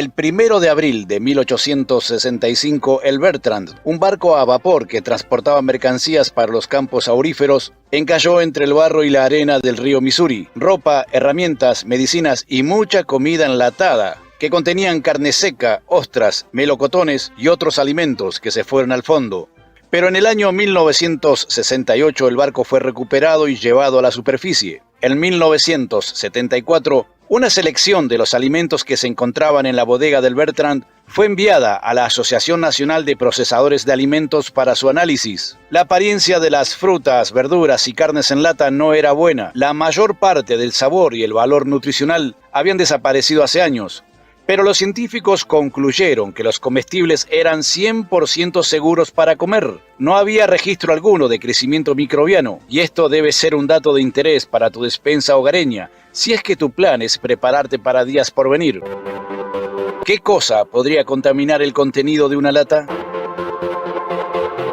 El 1 de abril de 1865, el Bertrand, un barco a vapor que transportaba mercancías para los campos auríferos, encalló entre el barro y la arena del río Missouri. Ropa, herramientas, medicinas y mucha comida enlatada, que contenían carne seca, ostras, melocotones y otros alimentos que se fueron al fondo. Pero en el año 1968 el barco fue recuperado y llevado a la superficie. En 1974, una selección de los alimentos que se encontraban en la bodega del Bertrand fue enviada a la Asociación Nacional de Procesadores de Alimentos para su análisis. La apariencia de las frutas, verduras y carnes en lata no era buena. La mayor parte del sabor y el valor nutricional habían desaparecido hace años. Pero los científicos concluyeron que los comestibles eran 100% seguros para comer. No había registro alguno de crecimiento microbiano, y esto debe ser un dato de interés para tu despensa hogareña, si es que tu plan es prepararte para días por venir. ¿Qué cosa podría contaminar el contenido de una lata?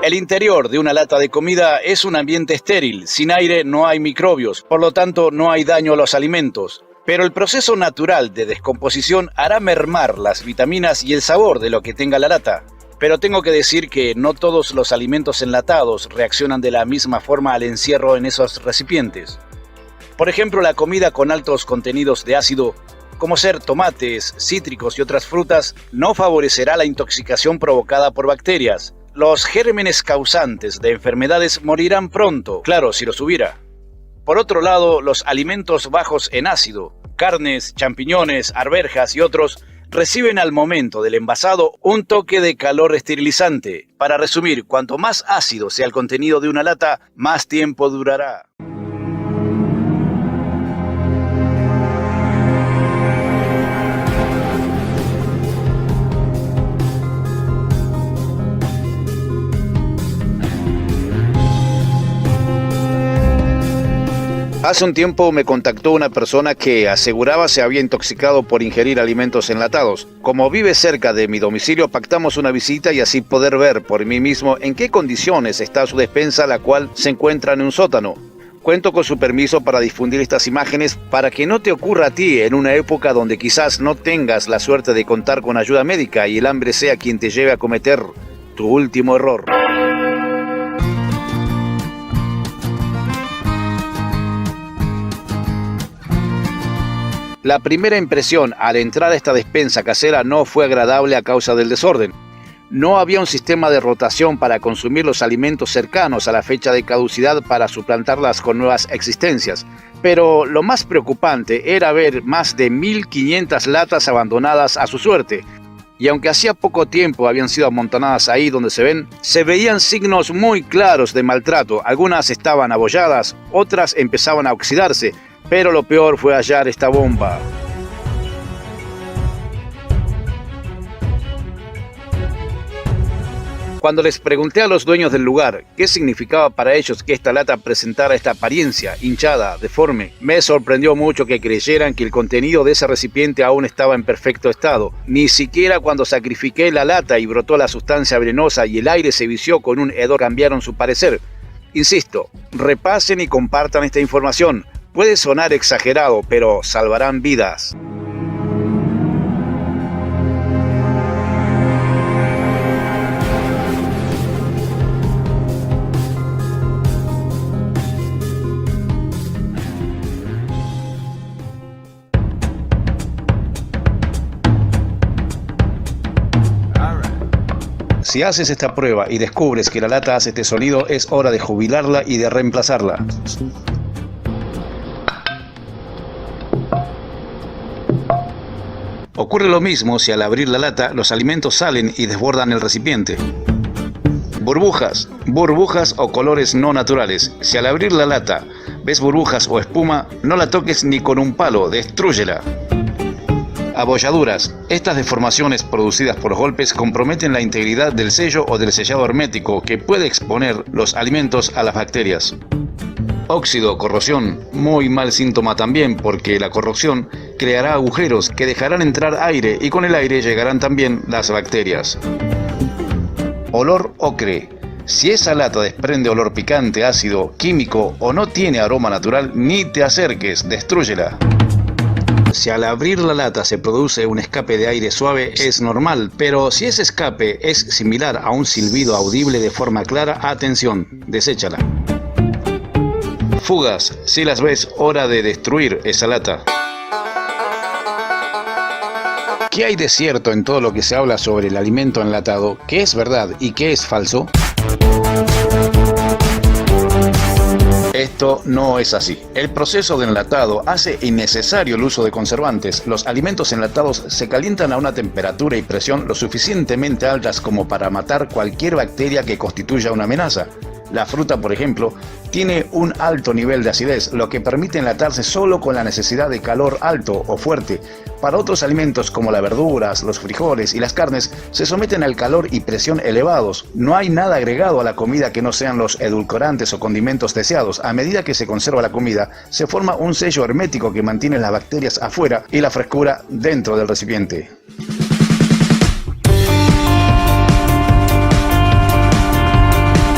El interior de una lata de comida es un ambiente estéril. Sin aire no hay microbios, por lo tanto no hay daño a los alimentos. Pero el proceso natural de descomposición hará mermar las vitaminas y el sabor de lo que tenga la lata. Pero tengo que decir que no todos los alimentos enlatados reaccionan de la misma forma al encierro en esos recipientes. Por ejemplo, la comida con altos contenidos de ácido, como ser tomates, cítricos y otras frutas, no favorecerá la intoxicación provocada por bacterias. Los gérmenes causantes de enfermedades morirán pronto, claro, si los hubiera. Por otro lado, los alimentos bajos en ácido, carnes, champiñones, arvejas y otros, reciben al momento del envasado un toque de calor esterilizante. Para resumir, cuanto más ácido sea el contenido de una lata, más tiempo durará. Hace un tiempo me contactó una persona que aseguraba se había intoxicado por ingerir alimentos enlatados. Como vive cerca de mi domicilio, pactamos una visita y así poder ver por mí mismo en qué condiciones está su despensa, la cual se encuentra en un sótano. Cuento con su permiso para difundir estas imágenes para que no te ocurra a ti en una época donde quizás no tengas la suerte de contar con ayuda médica y el hambre sea quien te lleve a cometer tu último error. La primera impresión al entrar a esta despensa casera no fue agradable a causa del desorden. No había un sistema de rotación para consumir los alimentos cercanos a la fecha de caducidad para suplantarlas con nuevas existencias. Pero lo más preocupante era ver más de 1.500 latas abandonadas a su suerte. Y aunque hacía poco tiempo habían sido amontonadas ahí donde se veían signos muy claros de maltrato. Algunas estaban abolladas, otras empezaban a oxidarse. Pero lo peor fue hallar esta bomba. Cuando les pregunté a los dueños del lugar qué significaba para ellos que esta lata presentara esta apariencia hinchada, deforme, me sorprendió mucho que creyeran que el contenido de ese recipiente aún estaba en perfecto estado. Ni siquiera cuando sacrifiqué la lata y brotó la sustancia venenosa y el aire se vició con un hedor cambiaron su parecer. Insisto, repasen y compartan esta información. Puede sonar exagerado, pero salvarán vidas. Si haces esta prueba y descubres que la lata hace este sonido, es hora de jubilarla y de reemplazarla. Ocurre lo mismo si al abrir la lata los alimentos salen y desbordan el recipiente. Burbujas o colores no naturales. Si al abrir la lata ves burbujas o espuma, no la toques ni con un palo, destrúyela. Abolladuras. Estas deformaciones producidas por golpes comprometen la integridad del sello o del sellado hermético que puede exponer los alimentos a las bacterias. Óxido, corrosión, muy mal síntoma también porque la corrosión creará agujeros que dejarán entrar aire y con el aire llegarán también las bacterias. Olor ocre. Si esa lata desprende olor picante, ácido, químico o no tiene aroma natural, ni te acerques, destrúyela. Si al abrir la lata se produce un escape de aire suave, es normal, pero si ese escape es similar a un silbido audible de forma clara, atención, deséchala. Fugas, si las ves, hora de destruir esa lata. ¿Qué hay de cierto en todo lo que se habla sobre el alimento enlatado? ¿Qué es verdad y qué es falso? Esto no es así. El proceso de enlatado hace innecesario el uso de conservantes. Los alimentos enlatados se calientan a una temperatura y presión lo suficientemente altas como para matar cualquier bacteria que constituya una amenaza. La fruta, por ejemplo, tiene un alto nivel de acidez, lo que permite enlatarse solo con la necesidad de calor alto o fuerte. Para otros alimentos como las verduras, los frijoles y las carnes, se someten al calor y presión elevados. No hay nada agregado a la comida que no sean los edulcorantes o condimentos deseados. A medida que se conserva la comida, se forma un sello hermético que mantiene las bacterias afuera y la frescura dentro del recipiente.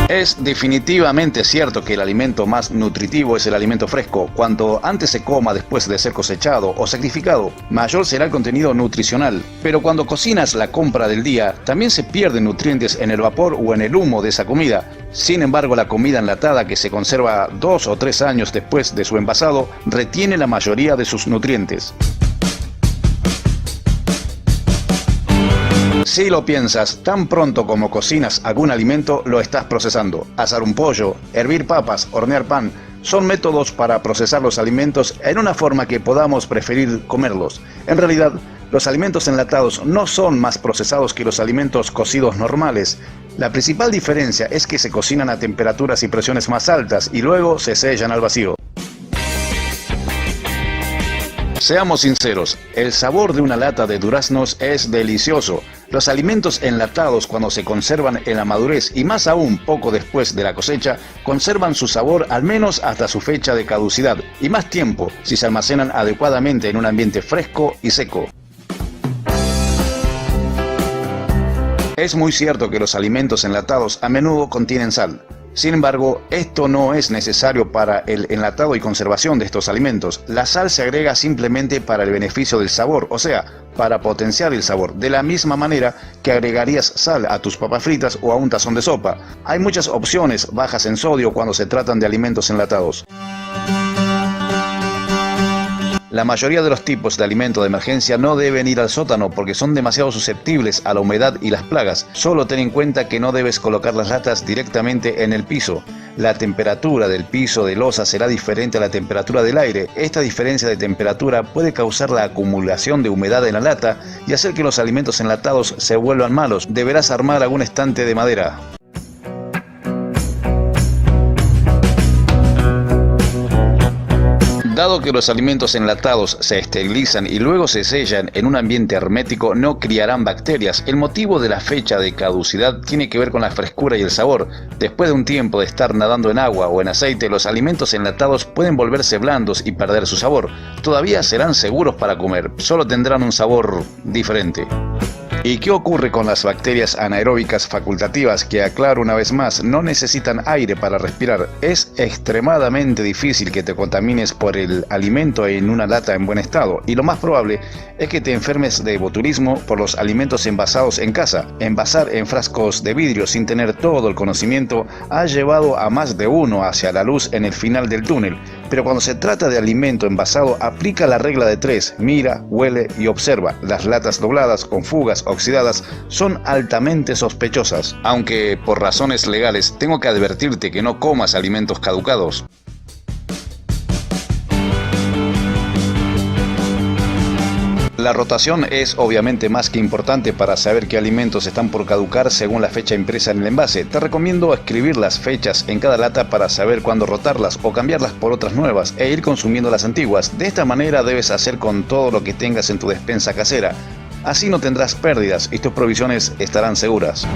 Es definitivamente cierto que el alimento más nutritivo es el alimento fresco. Cuanto antes se coma después de ser cosechado o sacrificado, mayor será el contenido nutricional. Pero cuando cocinas la compra del día, también se pierden nutrientes en el vapor o en el humo de esa comida. Sin embargo, la comida enlatada que se conserva 2 o 3 años después de su envasado, retiene la mayoría de sus nutrientes. Si lo piensas, tan pronto como cocinas algún alimento, lo estás procesando. Asar un pollo, hervir papas, hornear pan, son métodos para procesar los alimentos en una forma que podamos preferir comerlos. En realidad, los alimentos enlatados no son más procesados que los alimentos cocidos normales. La principal diferencia es que se cocinan a temperaturas y presiones más altas y luego se sellan al vacío. Seamos sinceros, el sabor de una lata de duraznos es delicioso. Los alimentos enlatados, cuando se conservan en la madurez y más aún poco después de la cosecha, conservan su sabor al menos hasta su fecha de caducidad y más tiempo si se almacenan adecuadamente en un ambiente fresco y seco. Es muy cierto que los alimentos enlatados a menudo contienen sal. Sin embargo, esto no es necesario para el enlatado y conservación de estos alimentos. La sal se agrega simplemente para el beneficio del sabor, o sea, para potenciar el sabor, de la misma manera que agregarías sal a tus papas fritas o a un tazón de sopa. Hay muchas opciones bajas en sodio cuando se tratan de alimentos enlatados. La mayoría de los tipos de alimento de emergencia no deben ir al sótano porque son demasiado susceptibles a la humedad y las plagas. Solo ten en cuenta que no debes colocar las latas directamente en el piso. La temperatura del piso de losa será diferente a la temperatura del aire. Esta diferencia de temperatura puede causar la acumulación de humedad en la lata y hacer que los alimentos enlatados se vuelvan malos. Deberás armar algún estante de madera. Dado que los alimentos enlatados se esterilizan y luego se sellan en un ambiente hermético, no criarán bacterias. El motivo de la fecha de caducidad tiene que ver con la frescura y el sabor. Después de un tiempo de estar nadando en agua o en aceite, los alimentos enlatados pueden volverse blandos y perder su sabor. Todavía serán seguros para comer, solo tendrán un sabor diferente. ¿Y qué ocurre con las bacterias anaeróbicas facultativas que, aclaro una vez más, no necesitan aire para respirar? Es extremadamente difícil que te contamines por el alimento en una lata en buen estado y lo más probable es que te enfermes de botulismo por los alimentos envasados en casa. Envasar en frascos de vidrio sin tener todo el conocimiento ha llevado a más de uno hacia la luz en el final del túnel. Pero cuando se trata de alimento envasado, aplica la regla de 3, mira, huele y observa. Las latas dobladas con fugas oxidadas son altamente sospechosas, aunque por razones legales tengo que advertirte que no comas alimentos caducados. La rotación es obviamente más que importante para saber qué alimentos están por caducar según la fecha impresa en el envase. Te recomiendo escribir las fechas en cada lata para saber cuándo rotarlas o cambiarlas por otras nuevas e ir consumiendo las antiguas. De esta manera debes hacer con todo lo que tengas en tu despensa casera. Así no tendrás pérdidas y tus provisiones estarán seguras.